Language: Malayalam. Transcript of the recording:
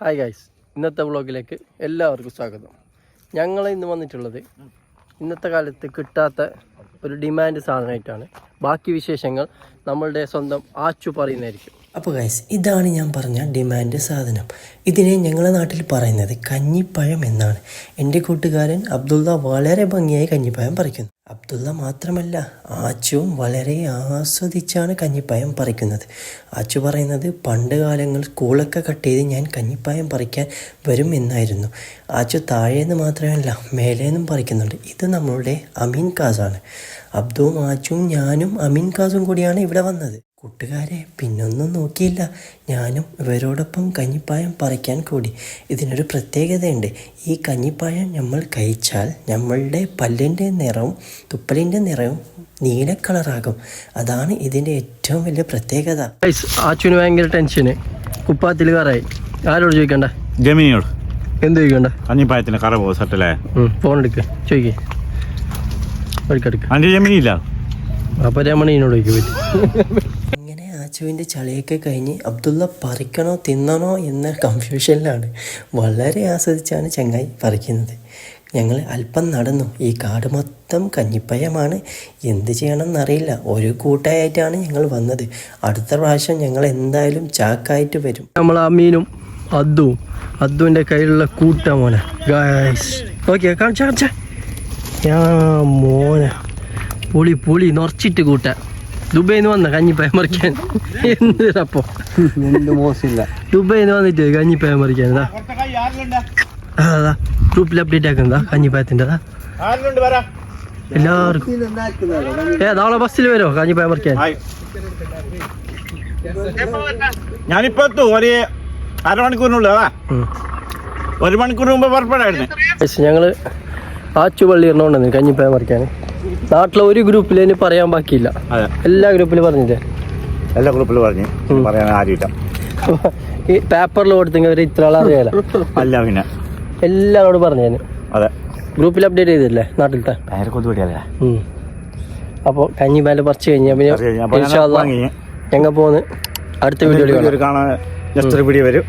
ഹായ് ഗൈസ്, ഇന്നത്തെ വ്ളോഗിലേക്ക് എല്ലാവർക്കും സ്വാഗതം. ഞങ്ങൾ ഇന്ന് വന്നിട്ടുള്ളത് ഇന്നത്തെ കാലത്ത് കിട്ടാത്ത ഒരു ഡിമാൻഡ് സാധനമായിട്ടാണ്. ബാക്കി വിശേഷങ്ങൾ നമ്മളുടെ സ്വന്തം ആച്ചു പറയുന്നതായിരിക്കും. അപ്പോൾ ഗൈസ്, ഇതാണ് ഞാൻ പറഞ്ഞ ഡിമാൻഡ് സാധനം. ഇതിനെ ഞങ്ങളുടെ നാട്ടിൽ പറയുന്നത് കഞ്ഞിപ്പഴം എന്നാണ്. എൻ്റെ കൂട്ടുകാരൻ അബ്ദുള്ള വളരെ ഭംഗിയായി കഞ്ഞിപ്പഴം പറിക്കുന്നു. അബ്ദുള്ള മാത്രമല്ല, ആച്ചുവും വളരെ ആസ്വദിച്ചാണ് കഞ്ഞിപ്പഴം പറിക്കുന്നത്. ആച്ചു പറയുന്നത് പണ്ട് കാലങ്ങൾ സ്കൂളൊക്കെ കട്ട് ചെയ്ത് ഞാൻ കഞ്ഞിപ്പഴം പറിക്കാൻ വരും എന്നായിരുന്നു. ആച്ചു താഴേന്ന് മാത്രമല്ല മേലേന്നും പറിക്കുന്നുണ്ട്. ഇത് നമ്മളുടെ അമീൻ കാസാണ്. അബ്ദുവും ആച്ചുവും ഞാനും അമീൻ കാസും കൂടിയാണ് ഇവിടെ വന്നത്. കൂട്ടുകാരെ, പിന്നൊന്നും നോക്കിയില്ല, ഞാനും ഇവരോടൊപ്പം കഞ്ഞിപ്പായം പറിക്കാൻ കൂടി. ഇതിനൊരു പ്രത്യേകതയുണ്ട്. ഈ കഞ്ഞിപ്പായം നമ്മൾ കഴിച്ചാൽ നമ്മളുടെ പല്ലിൻ്റെ നിറവും തുപ്പലിൻ്റെ നിറവും നീല കളറാകും. അതാണ് ഇതിൻ്റെ ഏറ്റവും വലിയ പ്രത്യേകത. ആച്ചുവിന് ഭയങ്കര ടെൻഷന്. കുപ്പാത്തിൽ കറായി. ആരോട് ചോദിക്കണ്ട? ജമീനിയോട്. എന്ത് ചോദിക്കണ്ട? കഞ്ഞിപ്പായത്തിന് കറ പോകും സെറ്റല്ലേ? ഫോൺ എടുക്കുക, ചോദിക്കേ. എടുക്കെടുക്ക. അതിൻ്റെ ജമീനില്ല. അപ്പോൾ രമണീനോട് ചോദിക്കും. ഇങ്ങനെ ആച്ചുവിൻ്റെ ചളിയൊക്കെ കഴിഞ്ഞ് അബ്ദുള്ള പറിക്കണോ തിന്നണോ എന്ന കൺഫ്യൂഷനിലാണ്. വളരെ ആസ്വദിച്ചാണ് ചങ്ങായി പറിക്കുന്നത്. ഞങ്ങൾ അല്പം നടന്നു. ഈ കാട് മൊത്തം കഞ്ഞിപ്പഴമാണ്. എന്ത് ചെയ്യണമെന്നറിയില്ല. ഒരു കൂട്ടായിട്ടാണ് ഞങ്ങൾ വന്നത്. അടുത്ത പ്രാവശ്യം ഞങ്ങൾ എന്തായാലും ചാക്കായിട്ട് വരും. നമ്മൾ അമീനും അദ്ദുവിൻ്റെ കയ്യിലുള്ള കൂട്ട മോനെ ഗായ്സ്. ഓക്കെ, കാണിച്ച മോനെ പുളി നിറച്ചിട്ട് കൂട്ട. ദുബൈന്ന് വന്ന കഞ്ഞിപ്പഴം പറിക്കാൻ. എന്തിനപ്പോ ദുബൈന്ന് വന്നിട്ട് കഞ്ഞിപ്പഴം പറിക്കാൻ. അതാ ഗ്രൂപ്പിൽ അപ്ഡേറ്റ് ആക്കുന്നതാ കഞ്ഞിപ്പഴത്തിൻ്റെ. എല്ലാവർക്കും നാളെ ബസ്സിൽ വരുമോ കഞ്ഞിപ്പഴം പറിക്കാൻ? ഞാനിപ്പോ എത്തും. ഒരു അരമണിക്കൂറിനുള്ളിൽ. ഒരു മണിക്കൂർ മുമ്പ് പുറപ്പെടായിരുന്നു. ഞങ്ങള് ആച്ചു പള്ളി ഇറങ്ങുകൊണ്ടു കഞ്ഞിപ്പഴം പറിക്കാൻ. നാട്ടിലെ ഒരു ഗ്രൂപ്പിൽ ഇനി പറയാൻ ബാക്കിയില്ല. എല്ലാ ഗ്രൂപ്പിലും പറഞ്ഞില്ലേ? എല്ലാ ഗ്രൂപ്പിലും പറഞ്ഞു. പറയാൻ ആരുമില്ല. ഈ പേപ്പറിൽ കൊടുത്തെങ്കിൽ ഇത്ര ആൾ അറിയാല. അല്ല പിന്നെ എല്ലാവരോടും പറഞ്ഞു ഞാൻ. അതെ, ഗ്രൂപ്പിൽ അപ്ഡേറ്റ് ചെയ്തില്ലേ നാട്ടിലത്തെ? അപ്പോൾ കഞ്ഞിപ്പാല് പറിച്ചു കഴിഞ്ഞാൽ പിന്നെ ഞങ്ങൾ പോന്ന് അടുത്ത വീഡിയോ കാണാൻ ജസ്റ്റ് ഒരു വീഡിയോ വരും.